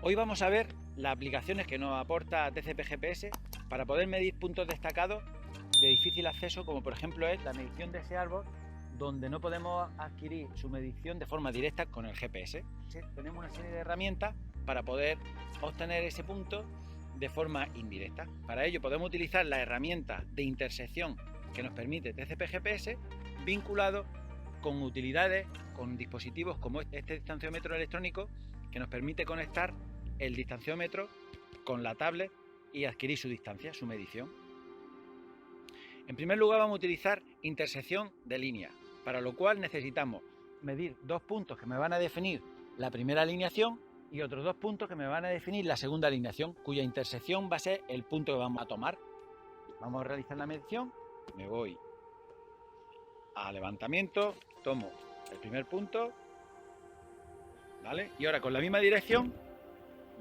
Hoy vamos a ver las aplicaciones que nos aporta TCP GPS para poder medir puntos destacados de difícil acceso, como por ejemplo es la medición de ese árbol donde no podemos adquirir su medición de forma directa con el GPS. Tenemos una serie de herramientas para poder obtener ese punto de forma indirecta. Para ello podemos utilizar la herramienta de intersección que nos permite TCP GPS vinculado con utilidades, con dispositivos como este distanciómetro electrónico que nos permite conectar el distanciómetro con la tablet y adquirir su distancia, su medición. En primer lugar vamos a utilizar intersección de líneas, para lo cual necesitamos medir dos puntos que me van a definir la primera alineación y otros dos puntos que me van a definir la segunda alineación, cuya intersección va a ser el punto que vamos a tomar. Vamos a realizar la medición, me voy a levantamiento, tomo el primer punto, ¿vale? Y ahora con la misma dirección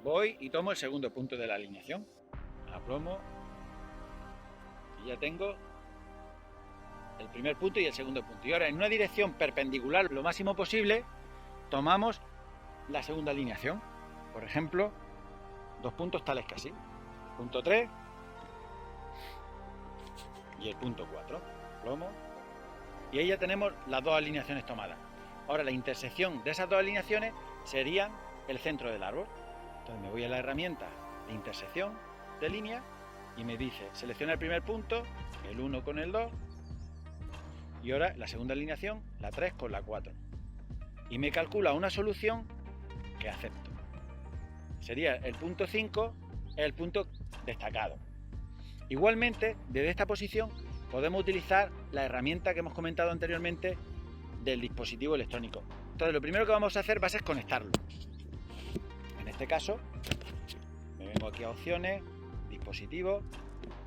voy y tomo el segundo punto de la alineación, aplomo y ya tengo el primer punto y el segundo punto. Y ahora en una dirección perpendicular lo máximo posible tomamos la segunda alineación. Por ejemplo, dos puntos tales que así, el punto 3 y el punto 4. Aplomo y ahí ya tenemos las dos alineaciones tomadas. Ahora la intersección de esas dos alineaciones serían el centro del árbol. Entonces me voy a la herramienta de intersección de línea y me dice, selecciona el primer punto, el 1 con el 2 y ahora la segunda alineación, la 3 con la 4. Y me calcula una solución que acepto. Sería el punto 5, el punto destacado. Igualmente, desde esta posición podemos utilizar la herramienta que hemos comentado anteriormente del dispositivo electrónico. Entonces lo primero que vamos a hacer va a ser conectarlo. En este caso, me vengo aquí a opciones, dispositivo,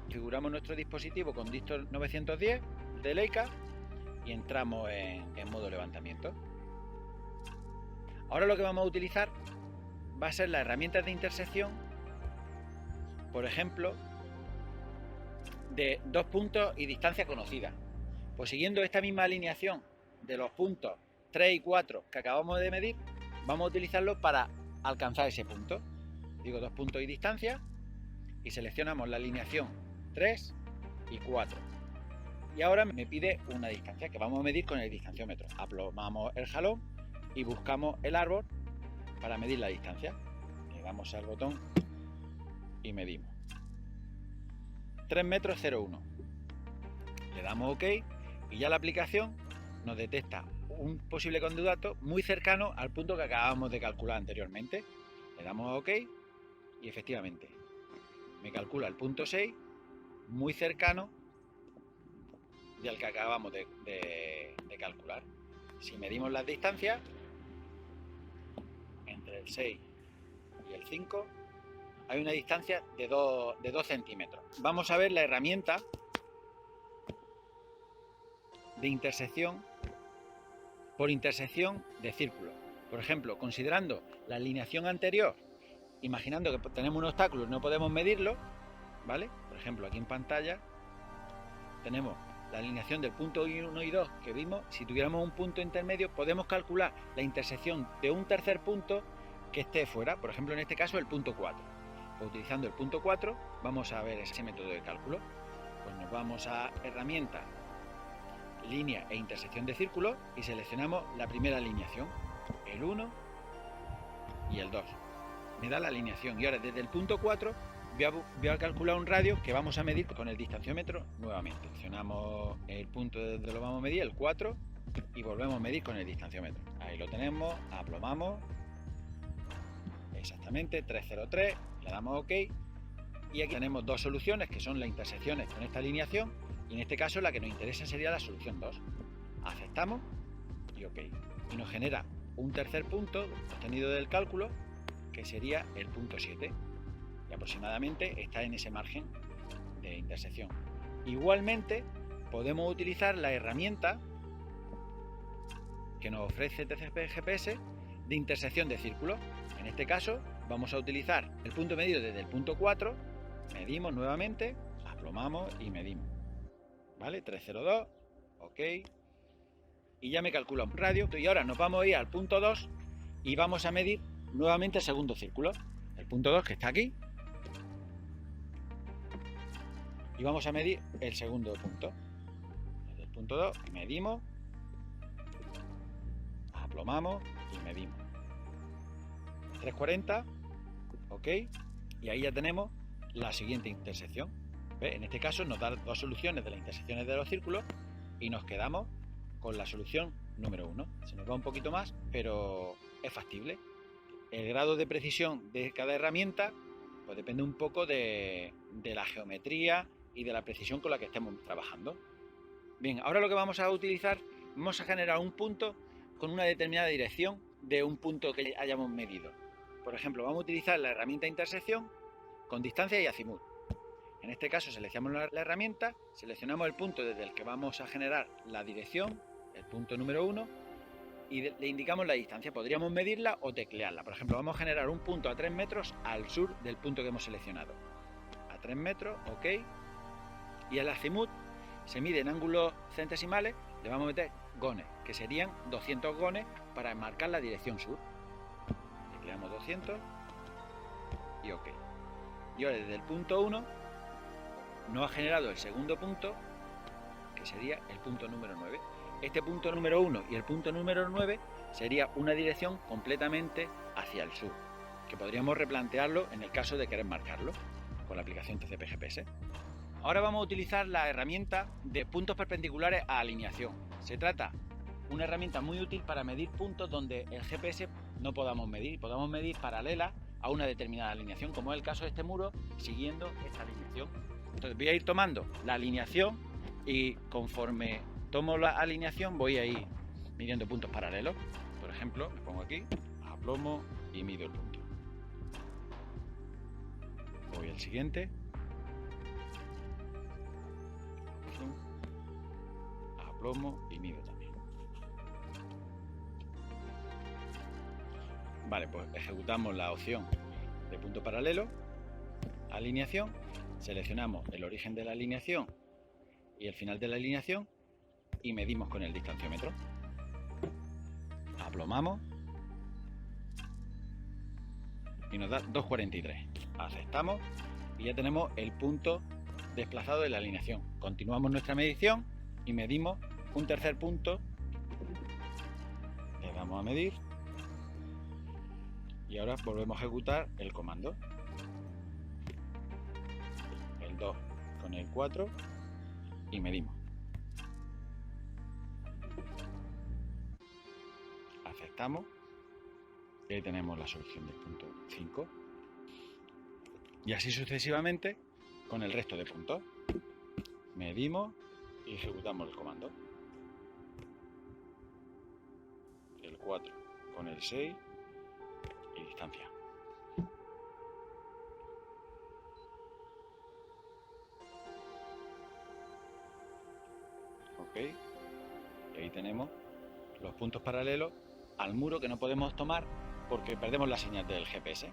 configuramos nuestro dispositivo con Distro 910 de Leica y entramos en modo levantamiento. Ahora lo que vamos a utilizar va a ser las herramientas de intersección, por ejemplo, de dos puntos y distancia conocida. Pues siguiendo esta misma alineación de los puntos 3 y 4 que acabamos de medir, vamos a utilizarlo para alcanzar ese punto. Digo dos puntos y distancia y seleccionamos la alineación 3 y 4. Y ahora me pide una distancia que vamos a medir con el distanciómetro. Aplomamos el jalón y buscamos el árbol para medir la distancia. Le damos al botón y medimos. 3 metros 0,1. Le damos OK y ya la aplicación nos detecta un posible candidato muy cercano al punto que acabamos de calcular anteriormente. Le damos a OK y efectivamente me calcula el punto 6 muy cercano del que acabamos de calcular. Si medimos las distancias entre el 6 y el 5 hay una distancia de 2 centímetros. Vamos a ver la herramienta de intersección por intersección de círculos. Por ejemplo, considerando la alineación anterior, imaginando que tenemos un obstáculo y no podemos medirlo, ¿vale? Por ejemplo, aquí en pantalla tenemos la alineación del punto 1 y 2 que vimos. Si tuviéramos un punto intermedio, podemos calcular la intersección de un tercer punto que esté fuera, por ejemplo, en este caso el punto 4. Pues utilizando el punto 4 vamos a ver ese método de cálculo. Pues nos vamos a herramienta, línea e intersección de círculos y seleccionamos la primera alineación, el 1 y el 2. Me da la alineación y ahora desde el punto 4 voy a calcular un radio que vamos a medir con el distanciómetro nuevamente. Seleccionamos el punto donde lo vamos a medir, el 4, y volvemos a medir con el distanciómetro. Ahí lo tenemos, aplomamos, exactamente 303, le damos OK y aquí tenemos dos soluciones que son las intersecciones con esta alineación y en este caso la que nos interesa sería la solución 2. Aceptamos y OK. Y nos genera un tercer punto obtenido del cálculo que sería el punto 7 y aproximadamente está en ese margen de intersección. Igualmente podemos utilizar la herramienta que nos ofrece TCP GPS de intersección de círculos. En este caso vamos a utilizar el punto medido desde el punto 4, medimos nuevamente, aplomamos y medimos, ¿vale? 302, OK y ya me calcula un radio. Y ahora nos vamos a ir al punto 2 y vamos a medir nuevamente el segundo círculo. punto 2 que está aquí y vamos a medir el segundo punto. Desde el punto 2 medimos, aplomamos y medimos. 340, ok, y ahí ya tenemos la siguiente intersección. ¿Ves? En este caso nos da dos soluciones de las intersecciones de los círculos y nos quedamos con la solución número 1. Se nos va un poquito más, pero es factible. El grado de precisión de cada herramienta pues depende un poco de la geometría y de la precisión con la que estemos trabajando. Bien, ahora lo que vamos a utilizar, vamos a generar un punto con una determinada dirección de un punto que hayamos medido. Por ejemplo, vamos a utilizar la herramienta intersección con distancia y azimut. En este caso seleccionamos la herramienta, seleccionamos el punto desde el que vamos a generar la dirección, el punto número 1, y le indicamos la distancia. Podríamos medirla o teclearla. Por ejemplo, vamos a generar un punto a 3 metros al sur del punto que hemos seleccionado. A 3 metros, ok. Y el azimut se mide en ángulos centesimales, le vamos a meter gones, que serían 200 gones para marcar la dirección sur. Tecleamos 200 y ok. Y ahora desde el punto 1 nos ha generado el segundo punto, que sería el punto número 9. Este punto número 1 y el punto número 9 sería una dirección completamente hacia el sur, que podríamos replantearlo en el caso de querer marcarlo con la aplicación TCP GPS. Ahora vamos a utilizar la herramienta de puntos perpendiculares a alineación. Se trata de una herramienta muy útil para medir puntos donde el GPS no podamos medir paralelas a una determinada alineación, como es el caso de este muro, siguiendo esta alineación. Entonces voy a ir tomando la alineación y conforme tomo la alineación voy a ir midiendo puntos paralelos. Por ejemplo, me pongo aquí, aplomo y mido el punto. Voy al siguiente. Aplomo y mido también. Vale, pues ejecutamos la opción de punto paralelo, alineación, seleccionamos el origen de la alineación y el final de la alineación y medimos con el distanciómetro. Aplomamos y nos da 2,43. Aceptamos y ya tenemos el punto desplazado de la alineación. Continuamos nuestra medición y medimos un tercer punto. Le damos a medir y ahora volvemos a ejecutar el comando. El 2 con el 4 y medimos. Aceptamos y ahí tenemos la solución del punto 5 y así sucesivamente con el resto de puntos. Medimos y ejecutamos el comando. El 4 con el 6 y distancia. Ok, y ahí tenemos los puntos paralelos al muro que no podemos tomar porque perdemos la señal del GPS.